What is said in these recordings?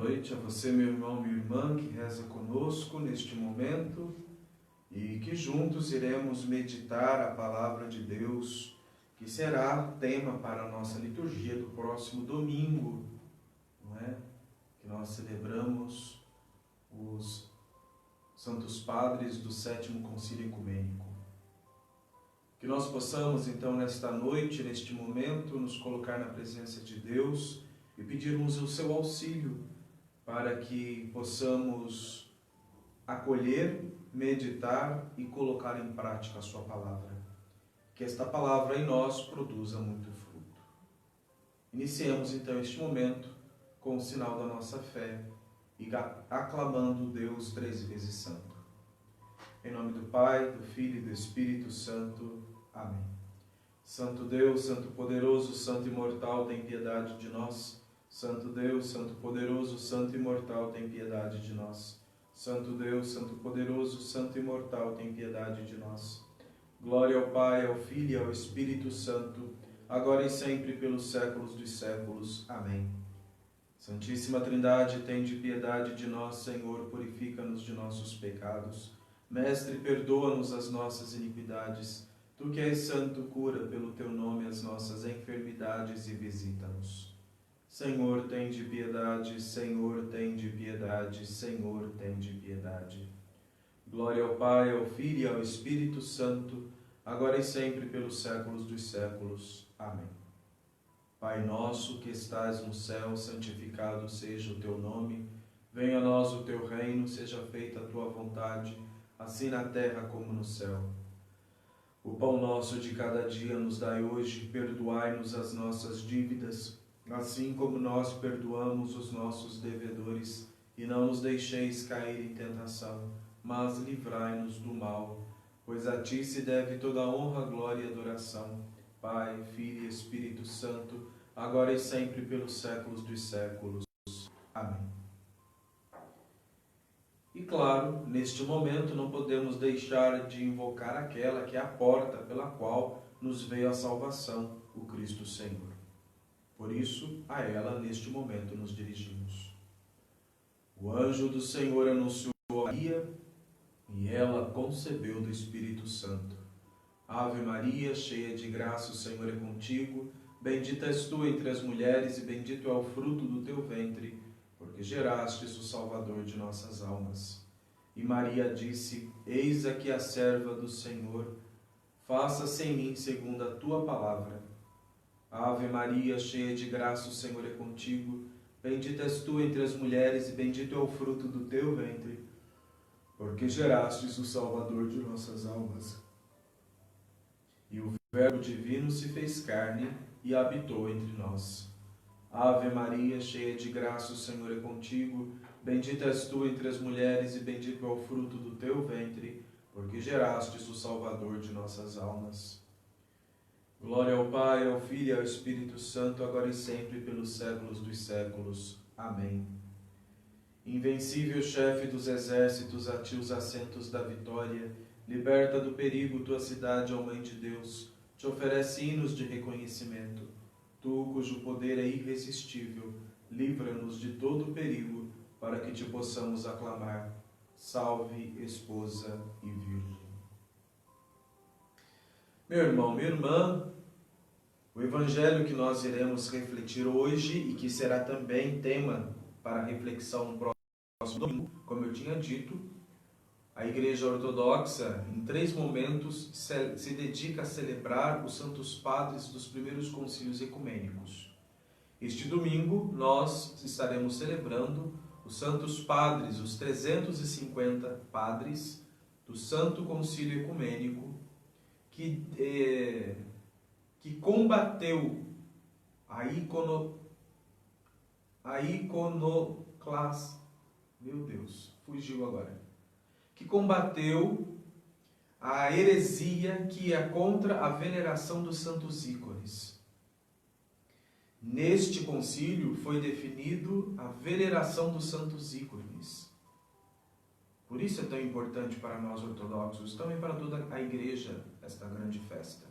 noite a você, meu irmão, minha irmã, que reza conosco neste momento e que juntos iremos meditar a palavra de Deus, que será tema para a nossa liturgia do próximo domingo, não é? Que nós celebramos os Santos Padres do Sétimo Concílio Ecumênico. Que nós possamos, então, nesta noite, neste momento, nos colocar na presença de Deus e pedirmos o seu auxílio para que possamos acolher, meditar e colocar em prática a sua palavra. Que esta palavra em nós produza muito fruto. Iniciemos, então, este momento com o sinal da nossa fé e aclamando Deus 3 vezes santo. Em nome do Pai, do Filho e do Espírito Santo. Amém. Santo Deus, Santo poderoso, Santo imortal, tem piedade de nós. Santo Deus, Santo poderoso, Santo imortal, tem piedade de nós. Santo Deus, Santo poderoso, Santo imortal, tem piedade de nós. Glória ao Pai, ao Filho e ao Espírito Santo, agora e sempre pelos séculos dos séculos. Amém. Santíssima Trindade, tende piedade de nós, Senhor, purifica-nos de nossos pecados. Mestre, perdoa-nos as nossas iniquidades. Tu que és santo, cura pelo teu nome as nossas enfermidades e visita-nos. Senhor, tende piedade, Senhor, tende piedade, Senhor, tende piedade. Glória ao Pai, ao Filho e ao Espírito Santo, agora e sempre pelos séculos dos séculos. Amém. Pai nosso que estás no céu, santificado seja o teu nome. Venha a nós o teu reino, seja feita a tua vontade, assim na terra como no céu. O pão nosso de cada dia nos dai hoje, perdoai-nos as nossas dívidas, assim como nós perdoamos os nossos devedores, e não nos deixeis cair em tentação, mas livrai-nos do mal, pois a ti se deve toda a honra, glória e adoração, Pai, Filho e Espírito Santo, agora e sempre pelos séculos dos séculos. Amém. E claro, neste momento não podemos deixar de invocar aquela que é a porta pela qual nos veio a salvação, o Cristo Senhor. Por isso, a ela, neste momento, nos dirigimos. O anjo do Senhor anunciou a Maria, e ela concebeu do Espírito Santo. Ave Maria, cheia de graça, o Senhor é contigo. Bendita és tu entre as mulheres, e bendito é o fruto do teu ventre, porque gerastes o Salvador de nossas almas. E Maria disse: Eis aqui a serva do Senhor, faça-se em mim segundo a tua palavra. Ave Maria, cheia de graça, o Senhor é contigo. Bendita és tu entre as mulheres, e bendito é o fruto do teu ventre, porque gerastes o Salvador de nossas almas. E o Verbo divino se fez carne e habitou entre nós. Ave Maria, cheia de graça, o Senhor é contigo. Bendita és tu entre as mulheres, e bendito é o fruto do teu ventre, porque gerastes o Salvador de nossas almas. Glória ao Pai, ao Filho e ao Espírito Santo, agora e sempre pelos séculos dos séculos. Amém. Invencível chefe dos exércitos, a ti os assentos da vitória, liberta do perigo tua cidade, ó Mãe de Deus, te oferece hinos de reconhecimento. Tu, cujo poder é irresistível, livra-nos de todo perigo, para que te possamos aclamar. Salve, esposa e virgem. Meu irmão, minha irmã, o evangelho que nós iremos refletir hoje e que será também tema para reflexão no próximo domingo, como eu tinha dito, a Igreja Ortodoxa, em 3 momentos, se dedica a celebrar os Santos Padres dos primeiros concílios ecumênicos. Este domingo, nós estaremos celebrando os Santos Padres, os 350 padres do Santo Concílio Ecumênico, que combateu a iconoclastia. Meu Deus, fugiu agora. Que combateu a heresia que é contra a veneração dos santos ícones. Neste concílio foi definido a veneração dos santos ícones. Por isso é tão importante para nós ortodoxos, também para toda a igreja, esta grande festa.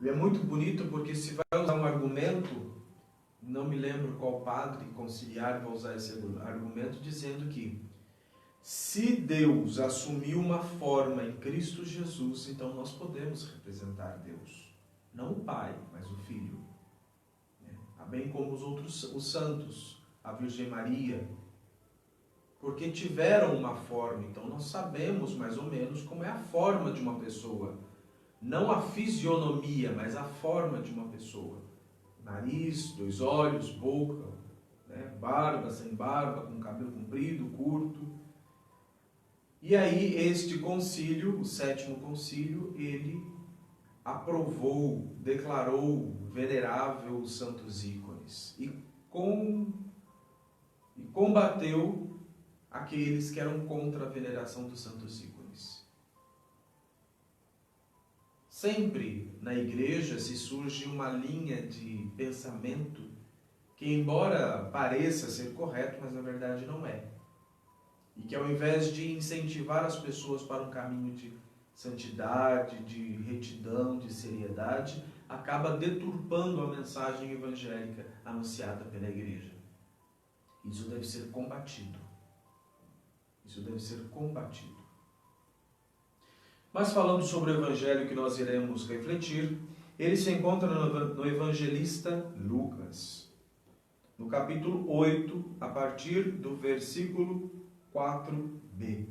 E é muito bonito porque se vai usar um argumento não me lembro qual padre conciliar vai usar esse argumento, dizendo que se Deus assumiu uma forma em Cristo Jesus, então nós podemos representar Deus. Não o Pai, mas o Filho. Bem como os santos, a Virgem Maria, porque tiveram uma forma, então nós sabemos mais ou menos como é a forma de uma pessoa. Não a fisionomia, mas a forma de uma pessoa. Nariz, 2 olhos, boca, barba, sem barba, com cabelo comprido, curto. E aí este concílio, o 7º concílio, ele aprovou, declarou venerável os santos ícones e combateu aqueles que eram contra a veneração dos santos ícones. Sempre na igreja se surge uma linha de pensamento que, embora pareça ser correto, mas na verdade não é. E que ao invés de incentivar as pessoas para um caminho de santidade, de retidão, de seriedade, acaba deturpando a mensagem evangélica anunciada pela igreja. Isso deve ser combatido. Isso deve ser combatido. Mas falando sobre o evangelho que nós iremos refletir, ele se encontra no evangelista Lucas, no capítulo 8, a partir do versículo 4b.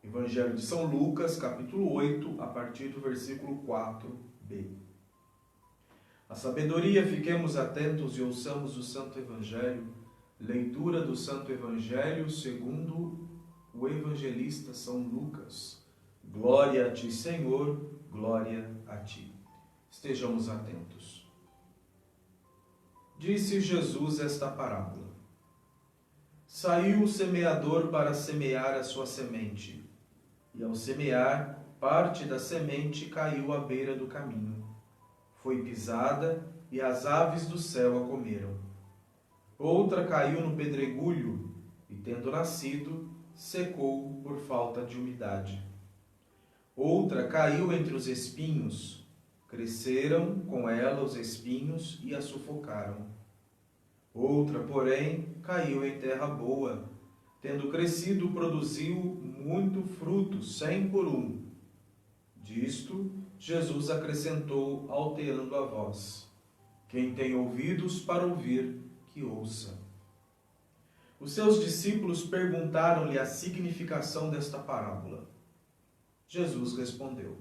Evangelho de São Lucas, capítulo 8, a partir do versículo 4b. A sabedoria, fiquemos atentos e ouçamos o Santo Evangelho. Leitura do Santo Evangelho segundo o evangelista São Lucas. Glória a ti, Senhor, glória a ti. Estejamos atentos. Disse Jesus esta parábola. Saiu o semeador para semear a sua semente, e ao semear, parte da semente caiu à beira do caminho. Foi pisada, e as aves do céu a comeram. Outra caiu no pedregulho, e tendo nascido, secou por falta de umidade. Outra caiu entre os espinhos, cresceram com ela os espinhos e a sufocaram. Outra, porém, caiu em terra boa, tendo crescido, produziu muito fruto, 100 por 1. Disto, Jesus acrescentou, alterando a voz: quem tem ouvidos para ouvir, que ouça. Os seus discípulos perguntaram-lhe a significação desta parábola. Jesus respondeu: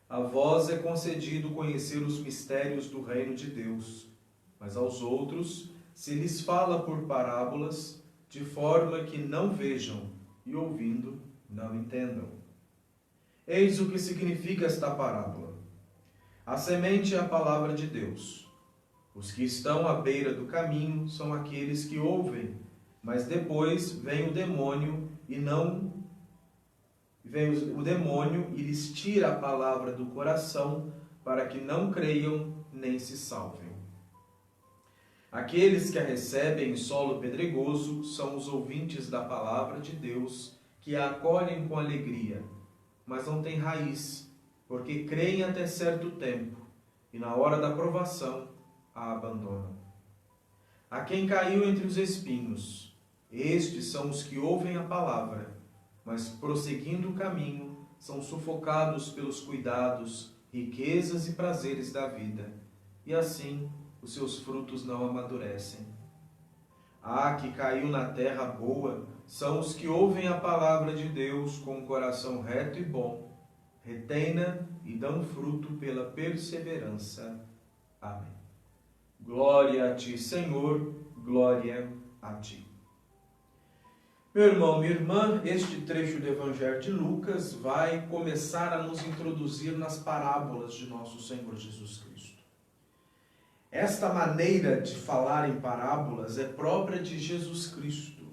a vós é concedido conhecer os mistérios do reino de Deus, mas aos outros se lhes fala por parábolas, de forma que não vejam e, ouvindo, não entendam. Eis o que significa esta parábola. A semente é a palavra de Deus. Os que estão à beira do caminho são aqueles que ouvem, mas depois vem o demônio e lhes tira a palavra do coração, para que não creiam nem se salvem. Aqueles que a recebem em solo pedregoso são os ouvintes da palavra de Deus, que a acolhem com alegria, mas não têm raiz, porque creem até certo tempo, e na hora da provação a abandonam. A quem caiu entre os espinhos, estes são os que ouvem a palavra, mas prosseguindo o caminho, são sufocados pelos cuidados, riquezas e prazeres da vida, e assim os seus frutos não amadurecem. A que caiu na terra boa são os que ouvem a palavra de Deus com um coração reto e bom, retém-na e dão fruto pela perseverança. Amém. Glória a ti, Senhor, glória a ti. Meu irmão, minha irmã, este trecho do Evangelho de Lucas vai começar a nos introduzir nas parábolas de nosso Senhor Jesus Cristo. Esta maneira de falar em parábolas é própria de Jesus Cristo.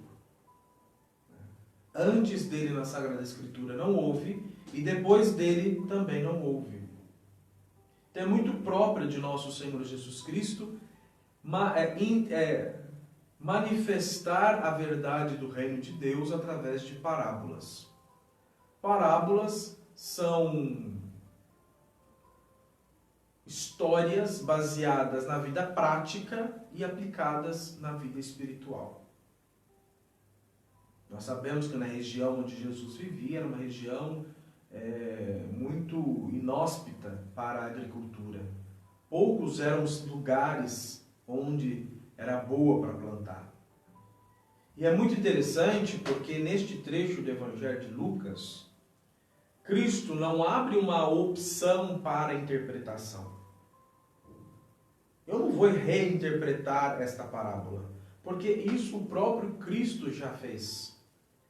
Antes dele na Sagrada Escritura não houve, e depois dele também não houve. Então é muito própria de nosso Senhor Jesus Cristo manifestar a verdade do reino de Deus através de parábolas. Parábolas são histórias baseadas na vida prática e aplicadas na vida espiritual. Nós sabemos que na região onde Jesus vivia era uma região muito inóspita para a agricultura. Poucos eram os lugares onde era boa para plantar. E é muito interessante porque neste trecho do Evangelho de Lucas, Cristo não abre uma opção para interpretação. Eu não vou reinterpretar esta parábola, porque isso o próprio Cristo já fez.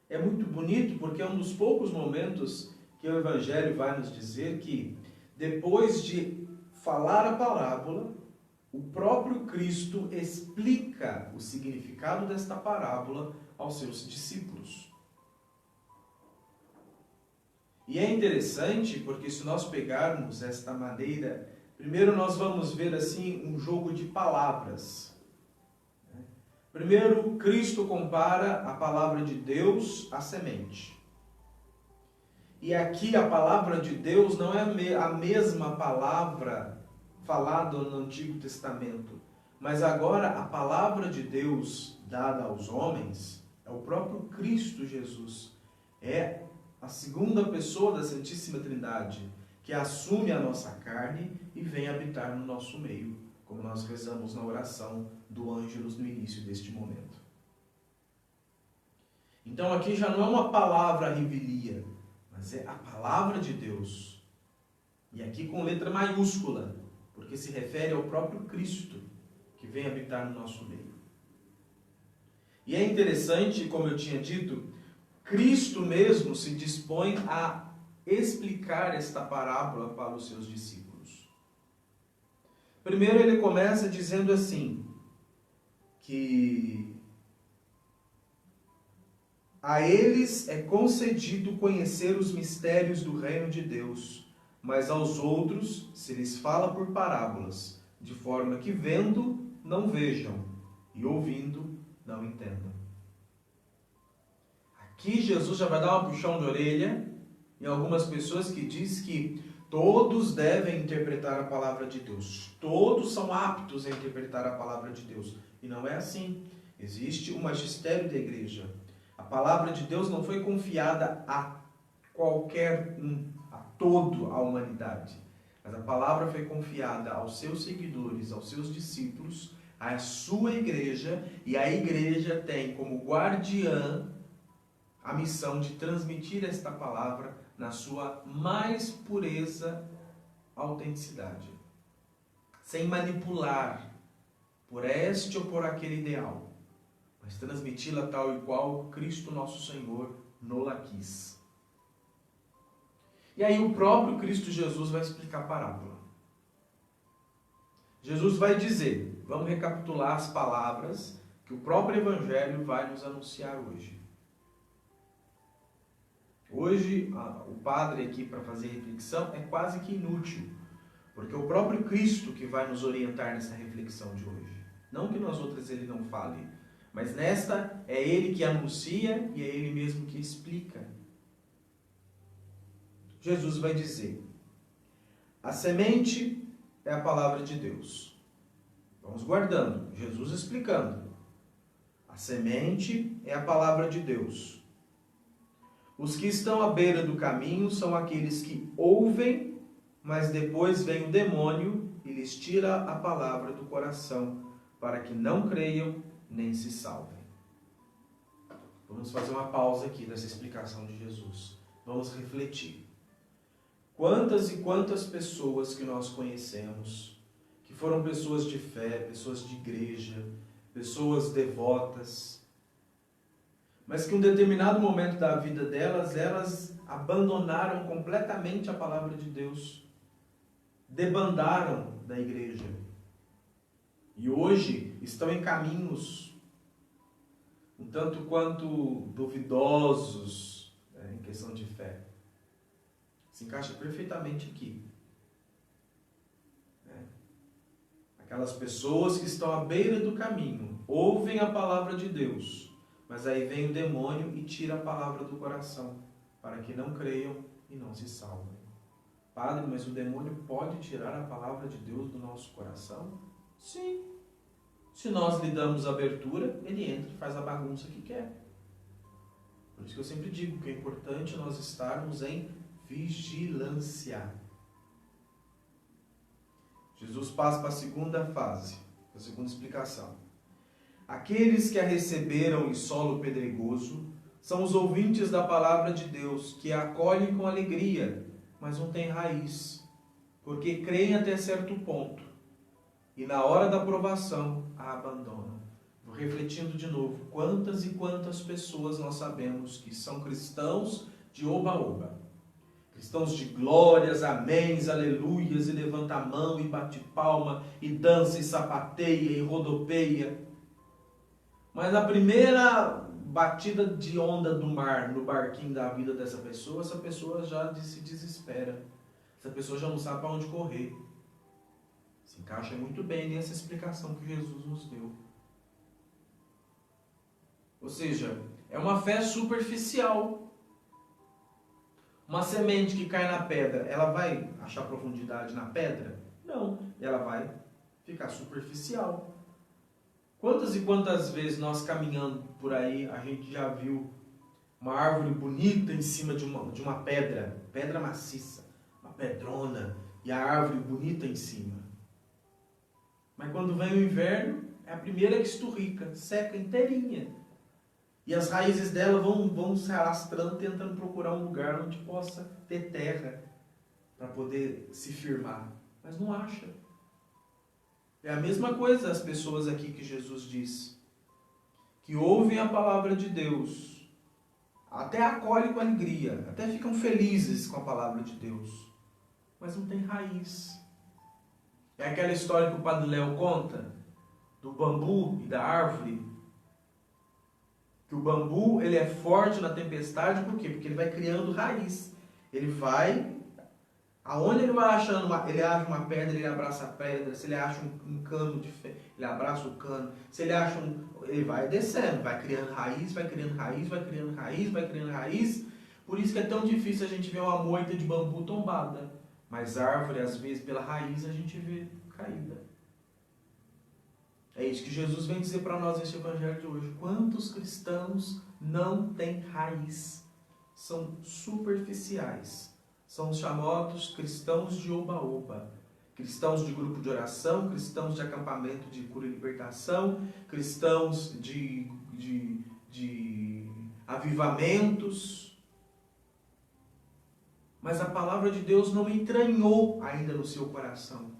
É muito bonito porque é um dos poucos momentos que o Evangelho vai nos dizer que, depois de falar a parábola, o próprio Cristo explica o significado desta parábola aos seus discípulos. E é interessante porque se nós pegarmos esta maneira, primeiro nós vamos ver assim um jogo de palavras. Primeiro, Cristo compara a palavra de Deus à semente. E aqui a palavra de Deus não é a mesma palavra falada no Antigo Testamento, mas agora a palavra de Deus dada aos homens é o próprio Cristo Jesus. É a segunda pessoa da Santíssima Trindade, que assume a nossa carne e vem habitar no nosso meio, como nós rezamos na oração do Ângelus no início deste momento. Então aqui já não é uma palavra revelia, mas é a palavra de Deus. E aqui com letra maiúscula, porque se refere ao próprio Cristo, que vem habitar no nosso meio. E é interessante, como eu tinha dito, Cristo mesmo se dispõe a explicar esta parábola para os seus discípulos. Primeiro ele começa dizendo assim, que a eles é concedido conhecer os mistérios do reino de Deus, mas aos outros se lhes fala por parábolas, de forma que vendo, não vejam, e ouvindo, não entendam. Aqui Jesus já vai dar uma puxão de orelha em algumas pessoas que diz que todos devem interpretar a palavra de Deus. Todos são aptos a interpretar a palavra de Deus. E não é assim. Existe o magistério da igreja. A palavra de Deus não foi confiada a qualquer um, a toda a humanidade. Mas a palavra foi confiada aos seus seguidores, aos seus discípulos, à sua igreja. E a igreja tem como guardiã a missão de transmitir esta palavra na sua mais pureza autenticidade, sem manipular por este ou por aquele ideal, mas transmiti-la tal e qual Cristo nosso Senhor no-la quis. E aí o próprio Cristo Jesus vai explicar a parábola. Jesus vai dizer, vamos recapitular as palavras que o próprio Evangelho vai nos anunciar hoje. Hoje, o padre aqui para fazer reflexão é quase que inútil, porque é o próprio Cristo que vai nos orientar nessa reflexão de hoje. Não que nas outras ele não fale, mas nesta é ele que anuncia e é ele mesmo que explica. Jesus vai dizer, a semente é a palavra de Deus. Vamos guardando, Jesus explicando. A semente é a palavra de Deus. Os que estão à beira do caminho são aqueles que ouvem, mas depois vem o demônio e lhes tira a palavra do coração, para que não creiam nem se salvem. Vamos fazer uma pausa aqui dessa explicação de Jesus. Vamos refletir. Quantas e quantas pessoas que nós conhecemos, que foram pessoas de fé, pessoas de igreja, pessoas devotas, mas que em um determinado momento da vida delas, elas abandonaram completamente a palavra de Deus, debandaram da igreja. E hoje estão em caminhos um tanto quanto duvidosos, em questão de fé. Se encaixa perfeitamente aqui. Aquelas pessoas que estão à beira do caminho, ouvem a palavra de Deus, mas aí vem o demônio e tira a palavra do coração, para que não creiam e não se salvem. Padre, mas o demônio pode tirar a palavra de Deus do nosso coração? Sim. Se nós lhe damos abertura, ele entra e faz a bagunça que quer. Por isso que eu sempre digo que é importante nós estarmos em vigilância. Jesus passa para a segunda fase, a segunda explicação. Aqueles que a receberam em solo pedregoso são os ouvintes da palavra de Deus, que a acolhem com alegria, mas não têm raiz, porque creem até certo ponto, e na hora da provação a abandonam. Vou refletindo de novo, quantas e quantas pessoas nós sabemos que são cristãos de oba-oba, cristãos de glórias, améns, aleluias, e levanta a mão, e bate palma, e dança, e sapateia, e rodopeia. Mas na primeira batida de onda do mar, no barquinho da vida dessa pessoa, essa pessoa já se desespera. Essa pessoa já não sabe para onde correr. Se encaixa muito bem nessa explicação que Jesus nos deu. Ou seja, é uma fé superficial. Uma semente que cai na pedra, ela vai achar profundidade na pedra? Não, ela vai ficar superficial. Quantas e quantas vezes nós caminhando por aí, a gente já viu uma árvore bonita em cima de uma pedra, pedra maciça, uma pedrona, e a árvore bonita em cima. Mas quando vem o inverno, é a primeira que esturrica, seca inteirinha. E as raízes dela vão se arrastando, tentando procurar um lugar onde possa ter terra para poder se firmar. Mas não acha. É a mesma coisa as pessoas aqui que Jesus diz, que ouvem a palavra de Deus, até acolhem com alegria, até ficam felizes com a palavra de Deus, mas não tem raiz. É aquela história que o Padre Léo conta, do bambu e da árvore, que o bambu ele é forte na tempestade, por quê? Porque ele vai criando raiz. Ele vai, aonde ele vai achando, ele acha uma pedra, ele abraça a pedra. Se ele acha um cano de ferro, ele abraça o cano. Se ele acha ele vai descendo, vai criando raiz, vai criando raiz, vai criando raiz, vai criando raiz. Por isso que é tão difícil a gente ver uma moita de bambu tombada. Mas árvore, às vezes, pela raiz, a gente vê caída. É isso que Jesus vem dizer para nós neste evangelho de hoje. Quantos cristãos não têm raiz? São superficiais. São os chamados cristãos de oba-oba. Cristãos de grupo de oração, cristãos de acampamento de cura e libertação, cristãos de avivamentos. Mas a palavra de Deus não entranhou ainda no seu coração.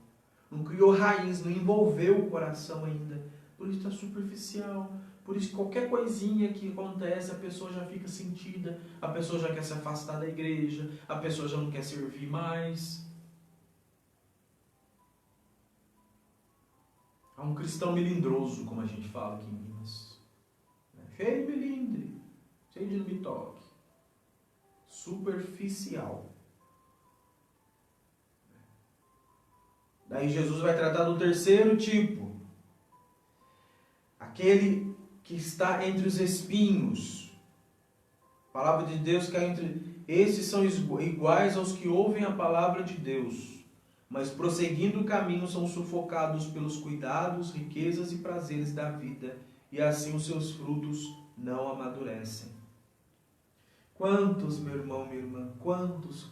Não criou raiz, não envolveu o coração ainda. Por isso está superficial. Por isso qualquer coisinha que acontece, a pessoa já fica sentida. A pessoa já quer se afastar da igreja. A pessoa já não quer servir mais. Há um cristão melindroso, como a gente fala aqui em Minas. Cheio de melindre. Cheio de bitoque. Superficial. Daí Jesus vai tratar do terceiro tipo. Aquele que está entre os espinhos. A palavra de Deus que é entre... Esses são iguais aos que ouvem a palavra de Deus, mas prosseguindo o caminho são sufocados pelos cuidados, riquezas e prazeres da vida, e assim os seus frutos não amadurecem. Quantos, meu irmão, minha irmã, quantos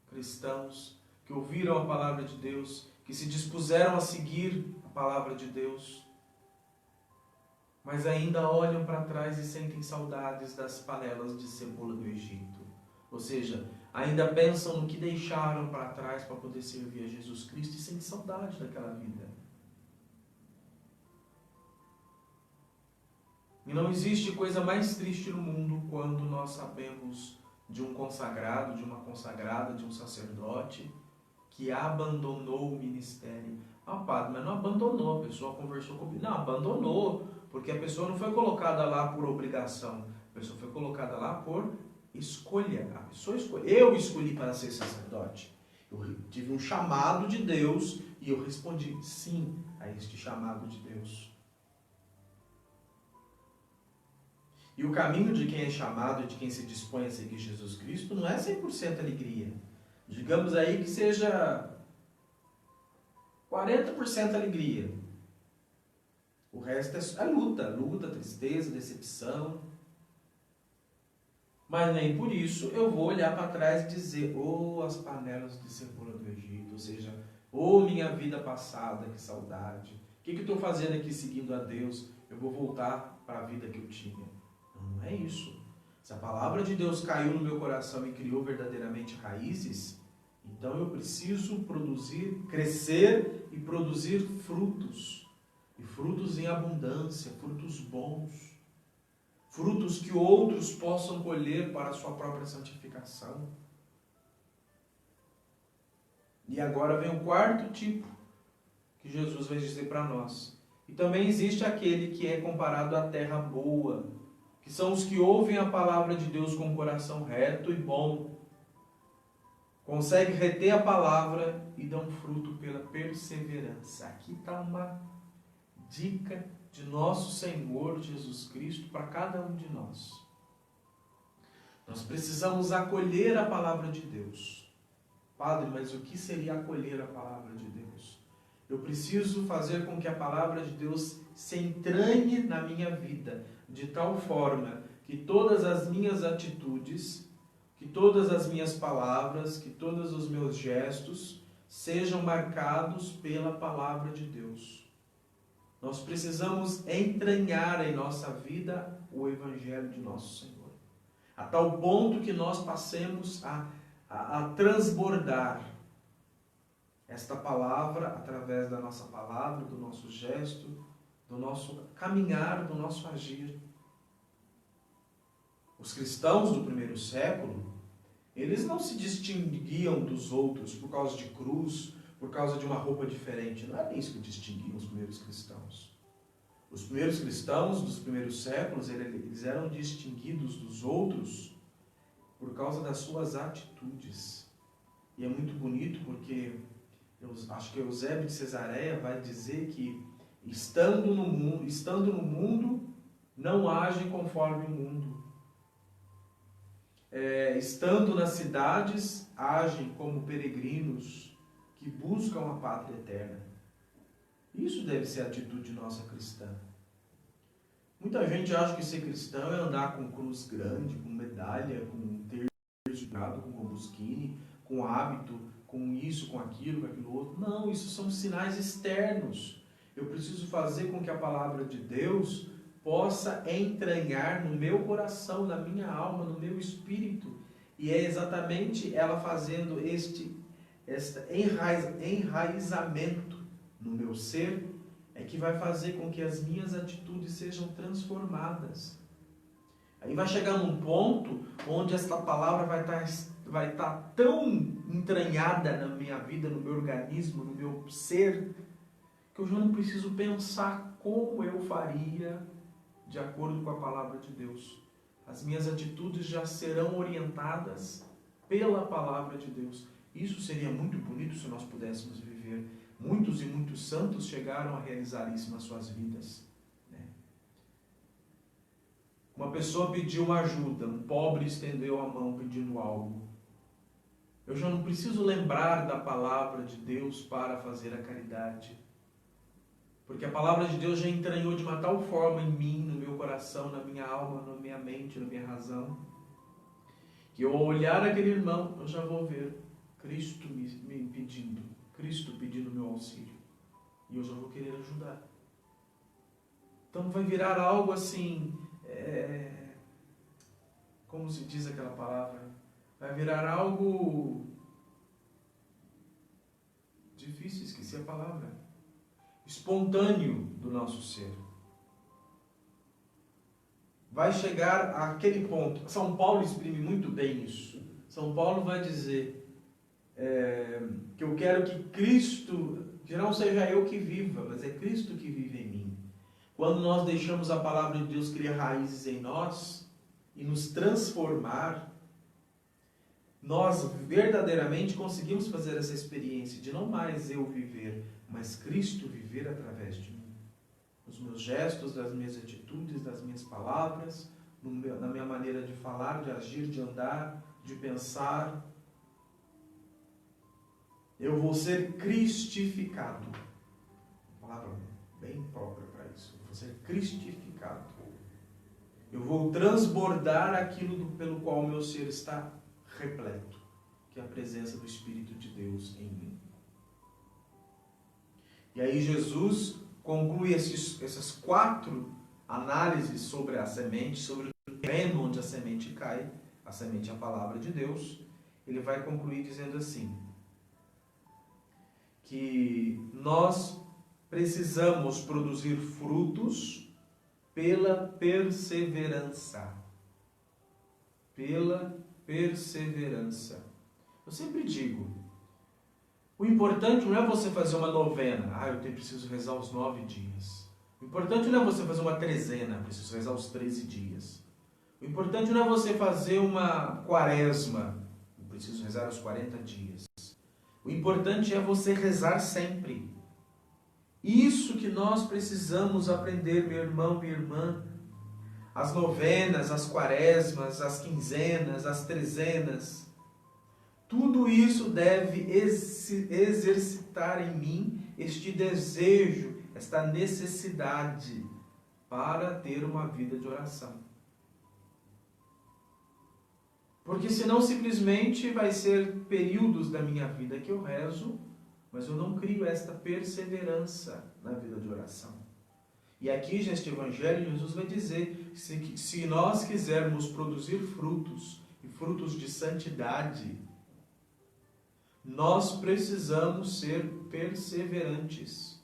cristãos que ouviram a palavra de Deus, que se dispuseram a seguir a palavra de Deus, mas ainda olham para trás e sentem saudades das panelas de cebola do Egito. Ou seja, ainda pensam no que deixaram para trás para poder servir a Jesus Cristo e sentem saudade daquela vida. E não existe coisa mais triste no mundo quando nós sabemos de um consagrado, de uma consagrada, de um sacerdote que abandonou o ministério. Ah, padre, mas não abandonou, a pessoa conversou comigo. Não, abandonou, porque a pessoa não foi colocada lá por obrigação, a pessoa foi colocada lá por escolha. A pessoa escolheu. Eu escolhi para ser sacerdote. Eu tive um chamado de Deus e eu respondi sim a este chamado de Deus. E o caminho de quem é chamado e de quem se dispõe a seguir Jesus Cristo não é 100% alegria. Digamos aí que seja 40% alegria. O resto é luta, tristeza, decepção. Mas nem por isso eu vou olhar para trás e dizer, as panelas de cebola do Egito, ou seja, minha vida passada, que saudade. O que eu estou fazendo aqui seguindo a Deus? Eu vou voltar para a vida que eu tinha. Não é isso. Se a palavra de Deus caiu no meu coração e criou verdadeiramente raízes, então eu preciso crescer e produzir frutos. E frutos em abundância, frutos bons. Frutos que outros possam colher para a sua própria santificação. E agora vem o quarto tipo que Jesus vai dizer para nós. E também existe aquele que é comparado à terra boa, que são os que ouvem a palavra de Deus com o coração reto e bom, conseguem reter a palavra e dão fruto pela perseverança. Aqui está uma dica de nosso Senhor Jesus Cristo para cada um de nós. Nós precisamos acolher a palavra de Deus. Padre, mas o que seria acolher a palavra de Deus? Eu preciso fazer com que a palavra de Deus se entranhe na minha vida, de tal forma que todas as minhas atitudes, que todas as minhas palavras, que todos os meus gestos sejam marcados pela palavra de Deus. Nós precisamos entranhar em nossa vida o Evangelho de nosso Senhor. A tal ponto que nós passemos a transbordar esta palavra através da nossa palavra, do nosso gesto, do nosso caminhar, do nosso agir. Os cristãos do primeiro século, eles não se distinguiam dos outros por causa de cruz, por causa de uma roupa diferente. Não era isso que distinguiam os primeiros cristãos. Os primeiros cristãos dos primeiros séculos, eles eram distinguidos dos outros por causa das suas atitudes. E é muito bonito porque eu acho que Eusébio de Cesareia vai dizer que estando no mundo, não agem conforme o mundo. Estando nas cidades, agem como peregrinos que buscam a pátria eterna. Isso deve ser a atitude nossa cristã. Muita gente acha que ser cristão é andar com cruz grande, com medalha, com terço, com combusquine, com hábito, com isso, com aquilo, com aquilo outro. Não, isso são sinais externos. Eu preciso fazer com que a palavra de Deus possa entranhar no meu coração, na minha alma, no meu espírito. E é exatamente ela fazendo este enraizamento no meu ser é que vai fazer com que as minhas atitudes sejam transformadas. Aí vai chegar num ponto onde esta palavra vai estar tão entranhada na minha vida, no meu organismo, no meu ser, que eu já não preciso pensar como eu faria de acordo com a palavra de Deus. As minhas atitudes já serão orientadas pela palavra de Deus. Isso seria muito bonito se nós pudéssemos viver. Muitos e muitos santos chegaram a realizar isso nas suas vidas. Uma pessoa pediu ajuda, um pobre estendeu a mão pedindo algo. Eu já não preciso lembrar da palavra de Deus para fazer a caridade. Porque a palavra de Deus já entranhou de uma tal forma em mim, no meu coração, na minha alma, na minha mente, na minha razão, que eu, ao olhar aquele irmão, eu já vou ver Cristo me pedindo, Cristo pedindo meu auxílio. E eu já vou querer ajudar. Então vai virar algo assim, como se diz aquela palavra? Vai virar algo difícil, esqueci a palavra. Espontâneo do nosso ser. Vai chegar àquele ponto. São Paulo exprime muito bem isso. São Paulo vai dizer que eu quero que Cristo, que não seja eu que viva, mas é Cristo que vive em mim. Quando nós deixamos a palavra de Deus criar raízes em nós e nos transformar, nós verdadeiramente conseguimos fazer essa experiência de não mais eu viver, mas Cristo viver através de mim. Nos meus gestos, das minhas atitudes, das minhas palavras, na minha maneira de falar, de agir, de andar, de pensar. Eu vou ser cristificado. Uma palavra bem própria para isso. Eu vou ser cristificado. Eu vou transbordar aquilo pelo qual o meu ser está repleto, que é a presença do Espírito de Deus em mim. E aí Jesus conclui essas 4 análises sobre a semente, sobre o terreno onde a semente cai. A semente é a palavra de Deus. Ele vai concluir dizendo assim, que nós precisamos produzir frutos pela perseverança. Pela perseverança. Eu sempre digo, o importante não é você fazer uma novena. Eu preciso rezar os 9 dias. O importante não é você fazer uma trezena. Preciso rezar os 13 dias. O importante não é você fazer uma quaresma. Preciso rezar os 40 dias. O importante é você rezar sempre. Isso que nós precisamos aprender, meu irmão, minha irmã. As novenas, as quaresmas, as quinzenas, as trezenas. Tudo isso deve exercitar em mim este desejo, esta necessidade para ter uma vida de oração. Porque senão simplesmente vai ser períodos da minha vida que eu rezo, mas eu não crio esta perseverança na vida de oração. E aqui, neste Evangelho, Jesus vai dizer que se nós quisermos produzir frutos, e frutos de santidade, nós precisamos ser perseverantes.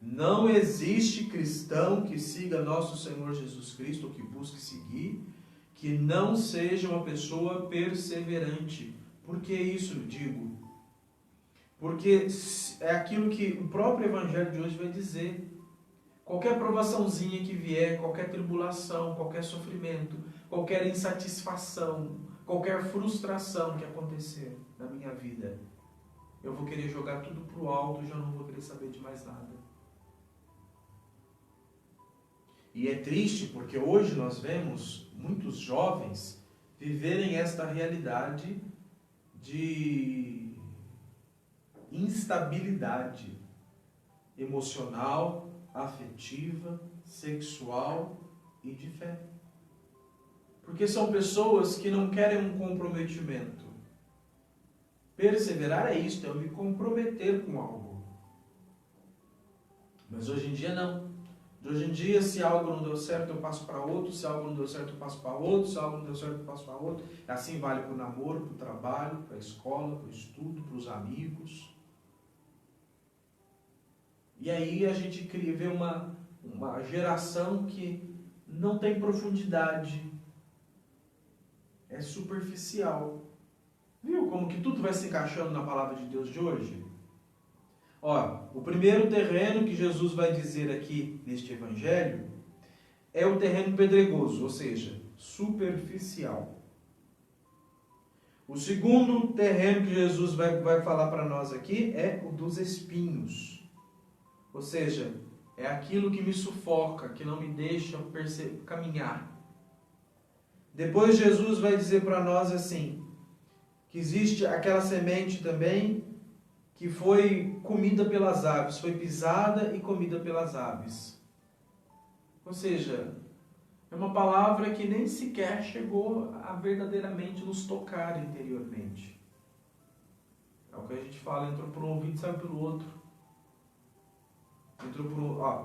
Não existe cristão que siga nosso Senhor Jesus Cristo, ou que busque seguir, que não seja uma pessoa perseverante. Por que isso eu digo? Porque é aquilo que o próprio Evangelho de hoje vai dizer. Qualquer provaçãozinha que vier, qualquer tribulação, qualquer sofrimento, qualquer insatisfação, qualquer frustração que acontecer na minha vida, eu vou querer jogar tudo para o alto e já não vou querer saber de mais nada. E é triste porque hoje nós vemos muitos jovens viverem esta realidade de instabilidade emocional, afetiva, sexual e de fé. Porque são pessoas que não querem um comprometimento. Perseverar é isto, é eu me comprometer com algo. Mas hoje em dia não. Hoje em dia, se algo não deu certo, eu passo para outro. Se algo não deu certo, eu passo para outro. Se algo não deu certo, eu passo para outro. Assim vale para o namoro, para o trabalho, para a escola, para o estudo, para os amigos. E aí a gente vê uma geração que não tem profundidade. É superficial. Viu como que tudo vai se encaixando na palavra de Deus de hoje? O primeiro terreno que Jesus vai dizer aqui neste Evangelho é o terreno pedregoso, ou seja, superficial. O segundo terreno que Jesus vai falar para nós aqui é o dos espinhos. Ou seja, é aquilo que me sufoca, que não me deixa caminhar. Depois Jesus vai dizer para nós assim, que existe aquela semente também que foi comida pelas aves, foi pisada e comida pelas aves. Ou seja, é uma palavra que nem sequer chegou a verdadeiramente nos tocar interiormente. É o que a gente fala, entrou por um ouvido e saiu pelo outro.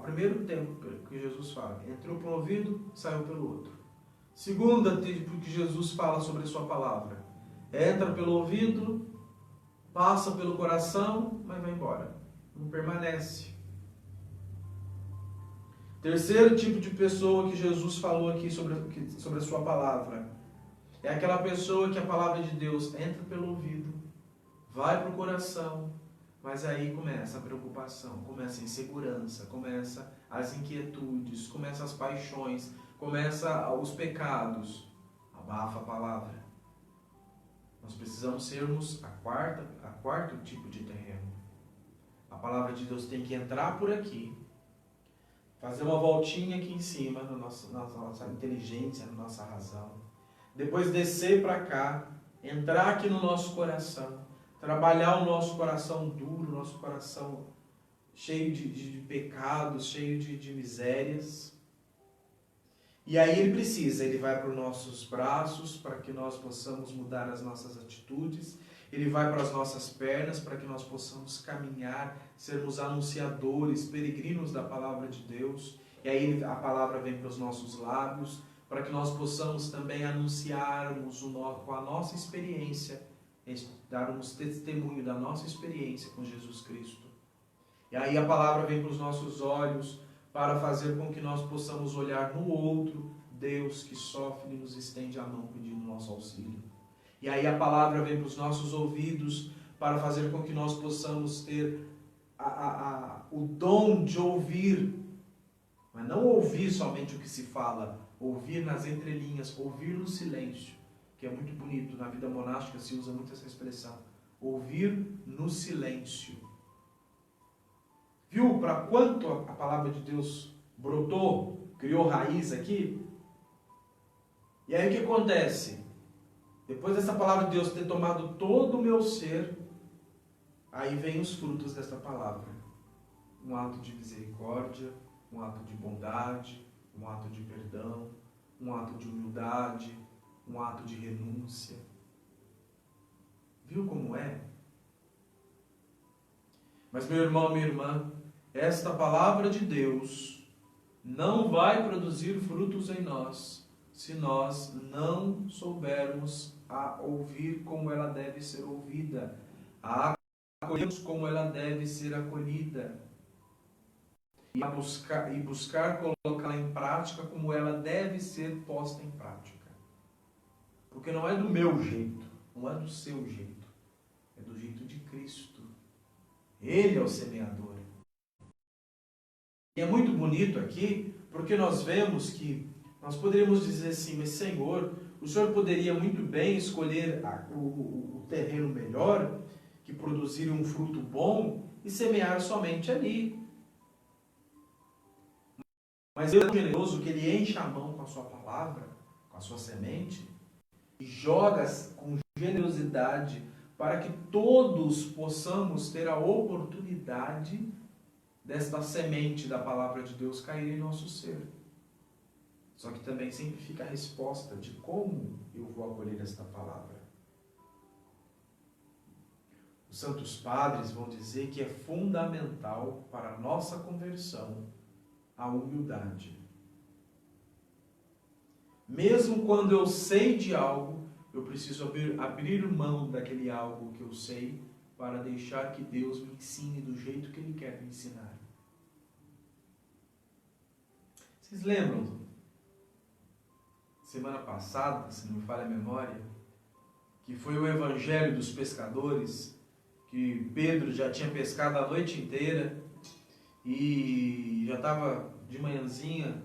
Primeiro tempo que Jesus fala, entrou por um ouvido, saiu pelo outro. Segunda tempo que Jesus fala sobre a sua palavra, entra pelo ouvido, passa pelo coração, mas vai embora. Não permanece. Terceiro tipo de pessoa que Jesus falou aqui sobre a sua palavra. É aquela pessoa que a palavra de Deus entra pelo ouvido, vai para o coração, mas aí começa a preocupação, começa a insegurança, começa as inquietudes, começa as paixões, começa os pecados. Abafa a palavra. Nós precisamos sermos a quarto tipo de terreno. A palavra de Deus tem que entrar por aqui, fazer uma voltinha aqui em cima na nossa inteligência, na nossa razão. Depois descer para cá, entrar aqui no nosso coração, trabalhar o nosso coração duro, nosso coração cheio de pecados, cheio de misérias. E aí ele vai para os nossos braços para que nós possamos mudar as nossas atitudes. Ele vai para as nossas pernas para que nós possamos caminhar, sermos anunciadores, peregrinos da palavra de Deus. E aí a palavra vem para os nossos lábios, para que nós possamos também anunciarmos com a nossa experiência, darmos testemunho da nossa experiência com Jesus Cristo. E aí a palavra vem para os nossos olhos, para fazer com que nós possamos olhar no outro Deus que sofre e nos estende a mão pedindo nosso auxílio. E aí a palavra vem para os nossos ouvidos, para fazer com que nós possamos ter o dom de ouvir, mas não ouvir somente o que se fala, ouvir nas entrelinhas, ouvir no silêncio, que é muito bonito, na vida monástica se usa muito essa expressão, ouvir no silêncio. Viu para quanto a palavra de Deus brotou, criou raiz aqui? E aí o que acontece? Depois dessa palavra de Deus ter tomado todo o meu ser, aí vem os frutos dessa palavra. Um ato de misericórdia, um ato de bondade, um ato de perdão, um ato de humildade, um ato de renúncia. Viu como é? Mas meu irmão, minha irmã, esta palavra de Deus não vai produzir frutos em nós se nós não soubermos a ouvir como ela deve ser ouvida, a acolhermos como ela deve ser acolhida e buscar colocá-la em prática como ela deve ser posta em prática. Porque não é do meu jeito, não é do seu jeito, é do jeito de Cristo. Ele é o semeador. E é muito bonito aqui, porque nós vemos que nós poderíamos dizer assim, mas Senhor, o Senhor poderia muito bem escolher o terreno melhor, que produziria um fruto bom, e semear somente ali. Mas Deus é tão generoso que Ele enche a mão com a sua palavra, com a sua semente, e joga com generosidade para que todos possamos ter a oportunidade desta semente da palavra de Deus cair em nosso ser. Só que também sempre fica a resposta de como eu vou acolher esta palavra. Os santos padres vão dizer que é fundamental para a nossa conversão a humildade. Mesmo quando eu sei de algo, eu preciso abrir mão daquele algo que eu sei para deixar que Deus me ensine do jeito que Ele quer me ensinar. Vocês lembram? Semana passada, se não me falha a memória, que foi o Evangelho dos Pescadores, que Pedro já tinha pescado a noite inteira e já estava de manhãzinha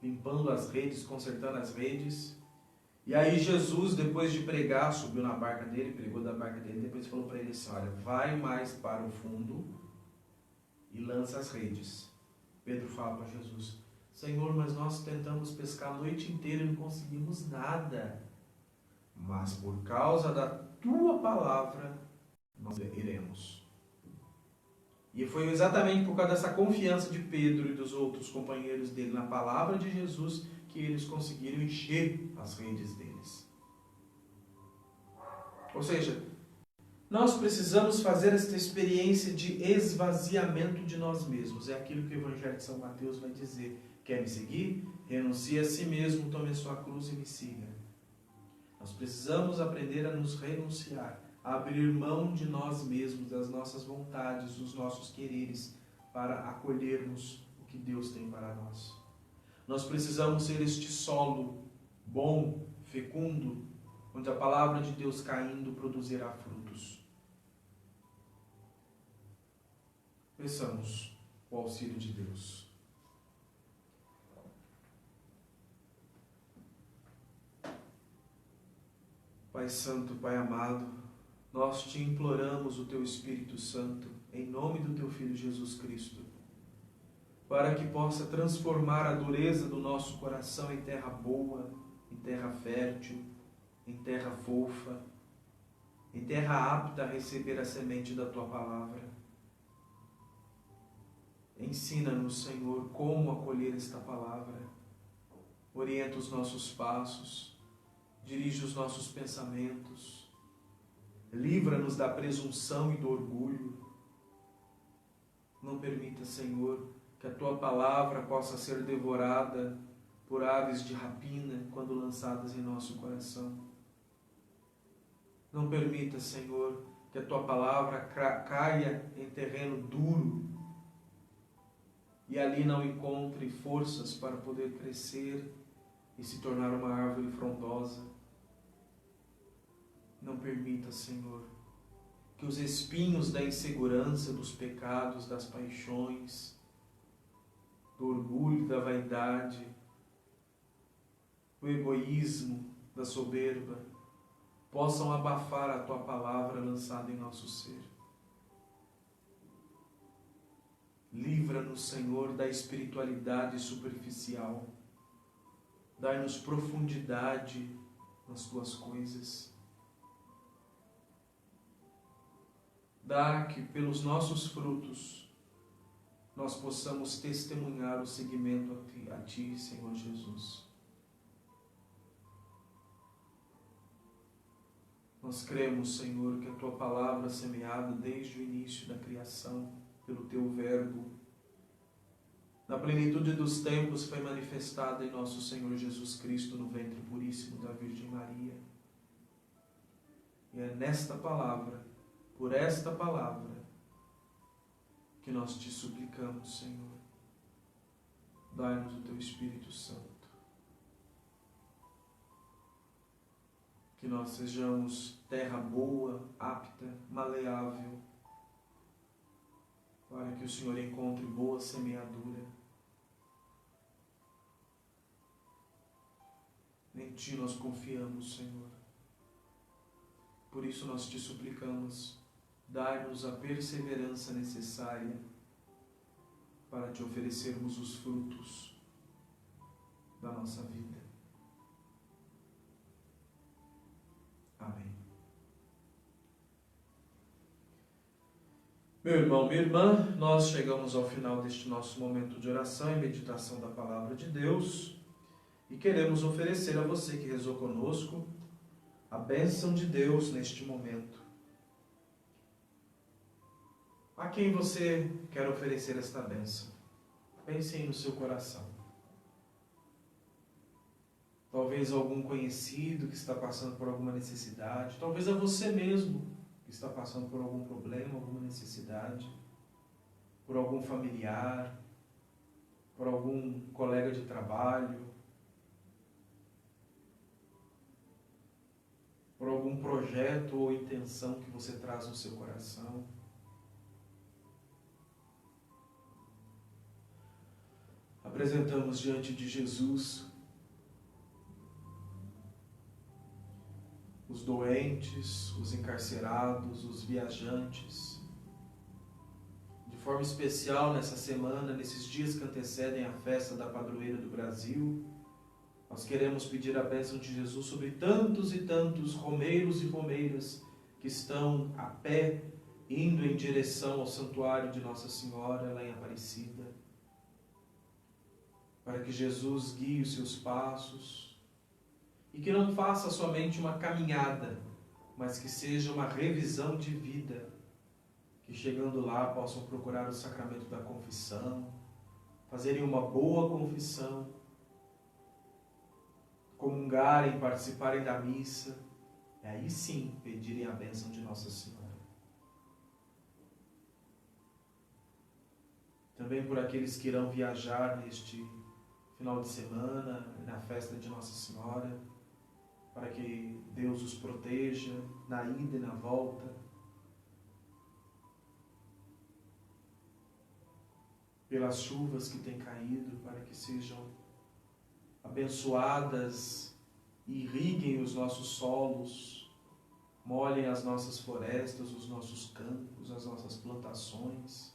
limpando as redes, consertando as redes. E aí Jesus, depois de pregar, subiu na barca dele, pregou da barca dele, depois falou para ele assim, olha, vai mais para o fundo e lança as redes. Pedro fala para Jesus, Senhor, mas nós tentamos pescar a noite inteira e não conseguimos nada. Mas por causa da tua palavra, nós iremos. E foi exatamente por causa dessa confiança de Pedro e dos outros companheiros dele na palavra de Jesus que eles conseguiram encher as redes deles. Ou seja, nós precisamos fazer esta experiência de esvaziamento de nós mesmos. É aquilo que o Evangelho de São Mateus vai dizer. Quer me seguir? Renuncie a si mesmo, tome a sua cruz e me siga. Nós precisamos aprender a nos renunciar, a abrir mão de nós mesmos, das nossas vontades, dos nossos quereres, para acolhermos o que Deus tem para nós. Nós precisamos ser este solo bom, fecundo, onde a palavra de Deus caindo produzirá frutos. Peçamos o auxílio de Deus. Pai Santo, Pai amado, nós te imploramos o Teu Espírito Santo, em nome do Teu Filho Jesus Cristo, para que possa transformar a dureza do nosso coração em terra boa, em terra fértil, em terra fofa, em terra apta a receber a semente da Tua palavra. Ensina-nos, Senhor, como acolher esta palavra. Orienta os nossos passos, dirige os nossos pensamentos, livra-nos da presunção e do orgulho. Não permita, Senhor, que a Tua palavra possa ser devorada por aves de rapina quando lançadas em nosso coração. Não permita, Senhor, que a Tua palavra caia em terreno duro e ali não encontre forças para poder crescer e se tornar uma árvore frondosa. Não permita, Senhor, que os espinhos da insegurança, dos pecados, das paixões, do orgulho, da vaidade, do egoísmo, da soberba, possam abafar a Tua palavra lançada em nosso ser. Livra-nos, Senhor, da espiritualidade superficial. Dai-nos profundidade nas Tuas coisas. Dá que pelos nossos frutos nós possamos testemunhar o seguimento a Ti, Senhor Jesus. Nós cremos, Senhor, que a Tua palavra semeada desde o início da criação, pelo Teu Verbo, na plenitude dos tempos foi manifestada em nosso Senhor Jesus Cristo no ventre puríssimo da Virgem Maria. E é nesta palavra, por esta palavra, que nós Te suplicamos, Senhor. Dai-nos o Teu Espírito Santo. Que nós sejamos terra boa, apta, maleável, para que o Senhor encontre boa semeadura. Em Ti nós confiamos, Senhor. Por isso nós Te suplicamos, dai-nos a perseverança necessária para Te oferecermos os frutos da nossa vida. Amém. Meu irmão, minha irmã, nós chegamos ao final deste nosso momento de oração e meditação da Palavra de Deus e queremos oferecer a você que rezou conosco a bênção de Deus neste momento. A quem você quer oferecer esta bênção? Pense aí no seu coração. Talvez algum conhecido que está passando por alguma necessidade, talvez a você mesmo que está passando por algum problema, alguma necessidade, por algum familiar, por algum colega de trabalho, por algum projeto ou intenção que você traz no seu coração. Apresentamos diante de Jesus os doentes, os encarcerados, os viajantes. De forma especial nessa semana, nesses dias que antecedem a festa da padroeira do Brasil, nós queremos pedir a bênção de Jesus sobre tantos e tantos romeiros e romeiras que estão a pé, indo em direção ao santuário de Nossa Senhora, lá em Aparecida, para que Jesus guie os seus passos, e que não faça somente uma caminhada, mas que seja uma revisão de vida, que chegando lá possam procurar o sacramento da confissão, fazerem uma boa confissão, comungarem, participarem da missa, e aí sim pedirem a bênção de Nossa Senhora. Também por aqueles que irão viajar neste final de semana, na festa de Nossa Senhora, para que Deus os proteja na ida e na volta. Pelas chuvas que têm caído, para que sejam abençoadas e irriguem os nossos solos, molhem as nossas florestas, os nossos campos, as nossas plantações.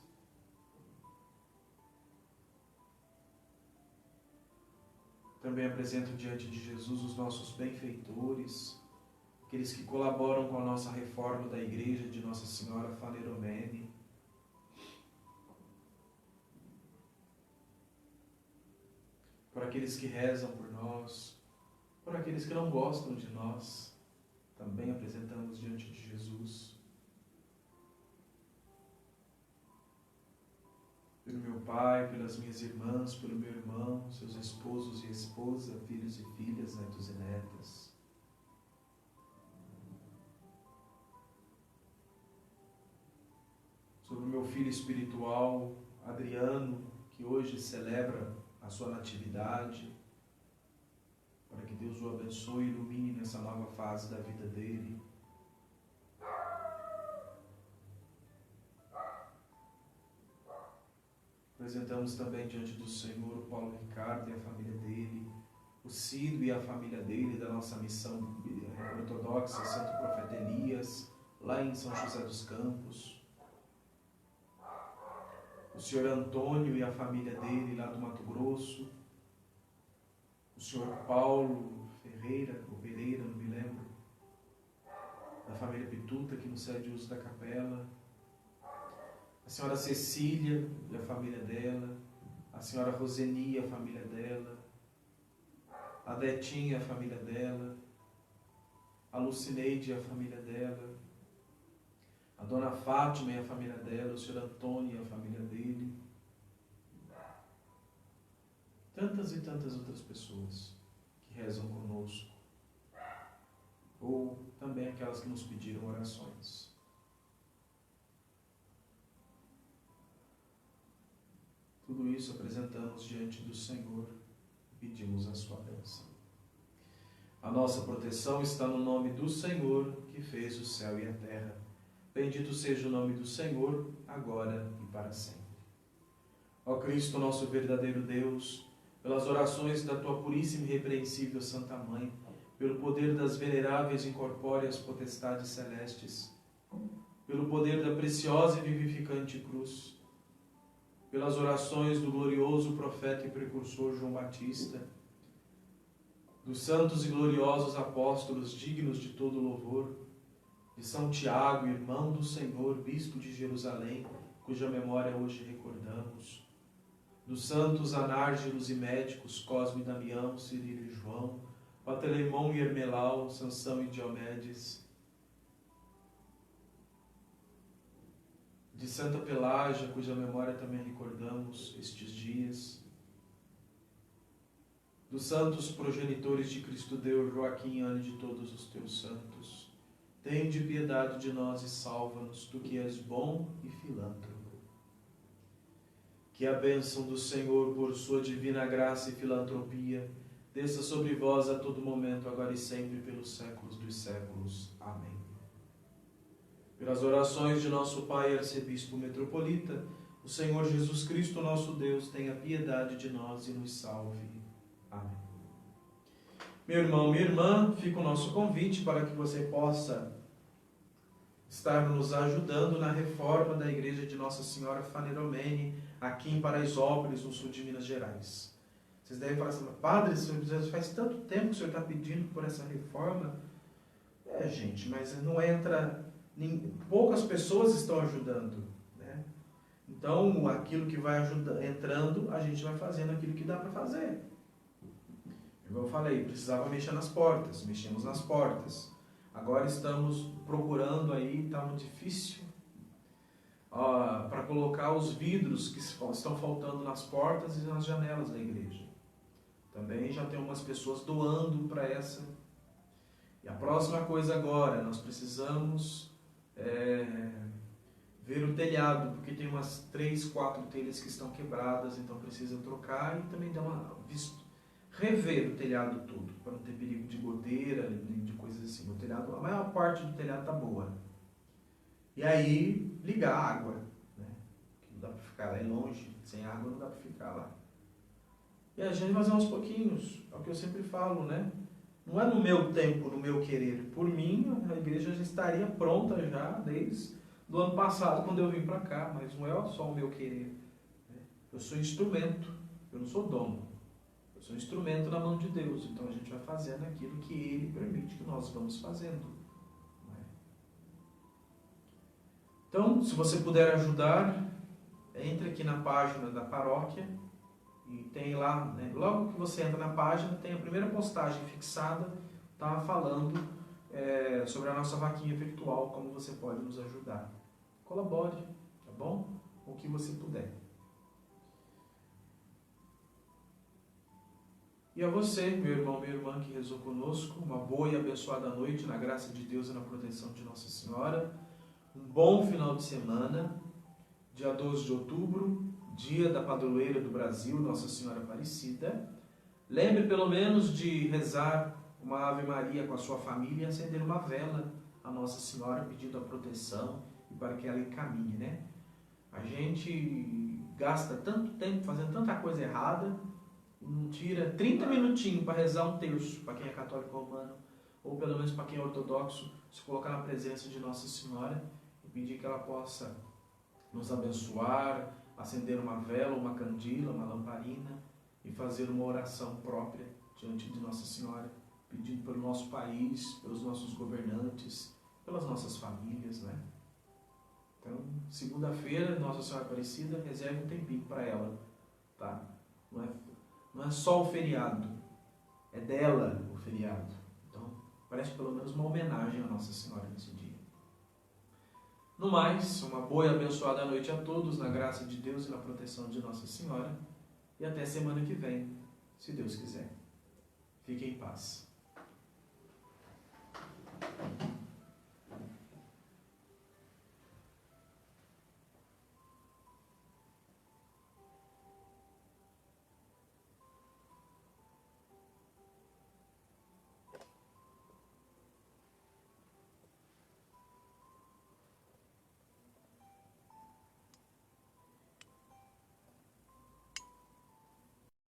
Também apresento diante de Jesus os nossos benfeitores, aqueles que colaboram com a nossa reforma da igreja de Nossa Senhora Faneromene. Por aqueles que rezam por nós, por aqueles que não gostam de nós, também apresentamos diante de Jesus. Pelo meu pai, pelas minhas irmãs, pelo meu irmão, seus esposos e esposa, filhos e filhas, netos e netas. Sobre o meu filho espiritual, Adriano, que hoje celebra a sua natividade, para que Deus o abençoe e ilumine nessa nova fase da vida dele. Apresentamos também diante do Senhor o Paulo Ricardo e a família dele, o Cido e a família dele, da nossa missão ortodoxa, Santo Profeta Elias, lá em São José dos Campos. O senhor Antônio e a família dele, lá do Mato Grosso. O senhor Paulo Ferreira, ou Pereira, não me lembro, da família Pituta, que nos cede uso da capela. A senhora Cecília e a família dela, a senhora Roseni e a família dela, a Detinha e a família dela, a Lucineide e a família dela, a dona Fátima e a família dela, o senhor Antônio e a família dele. Tantas e tantas outras pessoas que rezam conosco, ou também aquelas que nos pediram orações. Tudo isso apresentamos diante do Senhor e pedimos a sua bênção. A nossa proteção está no nome do Senhor, que fez o céu e a terra. Bendito seja o nome do Senhor, agora e para sempre. Ó Cristo, nosso verdadeiro Deus, pelas orações da tua puríssima e irrepreensível Santa Mãe, pelo poder das veneráveis e incorpóreas potestades celestes, pelo poder da preciosa e vivificante cruz, pelas orações do glorioso profeta e precursor João Batista, dos santos e gloriosos apóstolos dignos de todo louvor, de São Tiago, irmão do Senhor, bispo de Jerusalém, cuja memória hoje recordamos, dos santos Anárgelos e médicos, Cosme e Damião, Cirilo e João, Panteleimon e Hermelau, Sansão e Diomedes, de Santa Pelágia, cuja memória também recordamos estes dias, dos santos progenitores de Cristo Deus, Joaquim e Ana, de todos os teus santos. Tende piedade de nós e salva-nos, tu que és bom e filântropo. Que a bênção do Senhor, por sua divina graça e filantropia, desça sobre vós a todo momento, agora e sempre, pelos séculos dos séculos. Amém. Pelas orações de nosso Pai Arcebispo Metropolita, o Senhor Jesus Cristo, nosso Deus, tenha piedade de nós e nos salve. Amém. Meu irmão, minha irmã, fica o nosso convite para que você possa estar nos ajudando na reforma da Igreja de Nossa Senhora Faneromene, aqui em Paraisópolis, no sul de Minas Gerais. Vocês devem falar assim: padre, faz tanto tempo que o senhor está pedindo por essa reforma. Gente, mas não entra... Poucas pessoas estão ajudando, né? Então, aquilo que vai entrando, a gente vai fazendo aquilo que dá para fazer. Como eu falei, precisava mexer nas portas, mexemos nas portas. Agora estamos procurando aí, está muito difícil, para colocar os vidros que estão faltando nas portas e nas janelas da igreja. Também já tem umas pessoas doando para essa. E a próxima coisa agora, nós precisamos ver o telhado, porque tem umas 3, 4 telhas que estão quebradas, então precisa trocar e também dar rever o telhado todo, para não ter perigo de goteira, de coisas assim. O telhado, a maior parte do telhado está boa. E aí, ligar a água, né? Que não dá para ficar lá, é longe, sem água não dá para ficar lá. E a gente vai fazer aos pouquinhos, é o que eu sempre falo, né? Não é no meu tempo, no meu querer. Por mim, a igreja já estaria pronta já desde o ano passado, quando eu vim para cá, mas não é só o meu querer. Eu sou instrumento, eu não sou dono. Eu sou um instrumento na mão de Deus, então a gente vai fazendo aquilo que Ele permite que nós vamos fazendo. Não é? Então, se você puder ajudar, entre aqui na página da paróquia e tem lá, né, logo que você entra na página, tem a primeira postagem fixada, tá falando sobre a nossa vaquinha virtual, como você pode nos ajudar. Colabore, tá bom? O que você puder. E a você, meu irmão, minha irmã que rezou conosco, uma boa e abençoada noite na graça de Deus e na proteção de Nossa Senhora. Um bom final de semana, dia 12 de outubro, dia da padroeira do Brasil, Nossa Senhora Aparecida. Lembre pelo menos de rezar uma Ave Maria com a sua família e acender uma vela a Nossa Senhora pedindo a proteção e para que ela encaminhe, né? A gente gasta tanto tempo fazendo tanta coisa errada, não tira 30 minutinhos para rezar um terço, para quem é católico romano, ou pelo menos para quem é ortodoxo, se colocar na presença de Nossa Senhora e pedir que ela possa nos abençoar, acender uma vela, uma candila, uma lamparina e fazer uma oração própria diante de Nossa Senhora, pedindo pelo nosso país, pelos nossos governantes, pelas nossas famílias, né? Então, segunda-feira, Nossa Senhora Aparecida, reserve um tempinho para ela, tá? Não é só o feriado, é dela o feriado. Então, parece pelo menos uma homenagem a Nossa Senhora nesse dia. No mais, uma boa e abençoada noite a todos, na graça de Deus e na proteção de Nossa Senhora. E até semana que vem, se Deus quiser. Fiquem em paz.